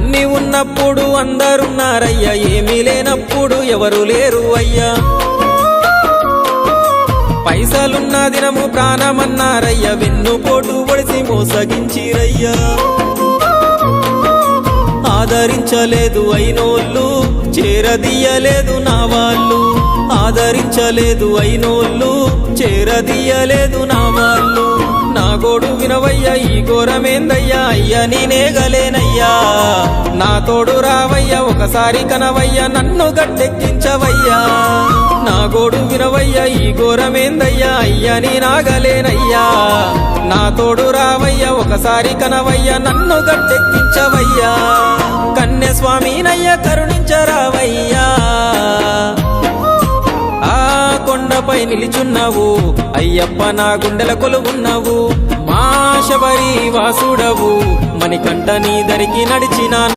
అన్ని ఉన్నప్పుడు అందరున్నారయ్యా, ఏమీ లేనప్పుడు ఎవరు లేరు అయ్యా. పైసలున్న దినము ప్రాణమన్నారయ్యా, వెన్నుపోటు పొడిసి మోసగించిరయ్యా. ఆదరించలేదు అయినోళ్ళు, చేరదీయలేదు నా వాళ్ళు. ఆదరించలేదు అయినోళ్ళు, చేరదీయలేదు నా వాళ్ళు. నా గోడు వినవయ్యా, ఈ ఘోరమేందయ్యా, అయ్యా నేనేగలేనయ్యా. నా తోడు రావయ్యా, ఒకసారి కనవయ్యా, నన్ను గట్టెక్కించవయ్యా. నా గోడు వినవయ్యా, ఈ ఘోరమేందయ్యా, అయ్యా నేనాగలేనయ్యా. నా తోడు రావయ్యా, ఒకసారి కనవయ్యా, నన్ను గట్టెక్కించవయ్యా. కన్య స్వామినయ్యా, కరుణించరావయ్యా. ఆ కొండపై నిలిచున్నావు అయ్యప్ప, నా గుండెల కొలువున్నావు. మా శబరి వాసుడవు, మణికంఠ నీ దరికి నడిచిన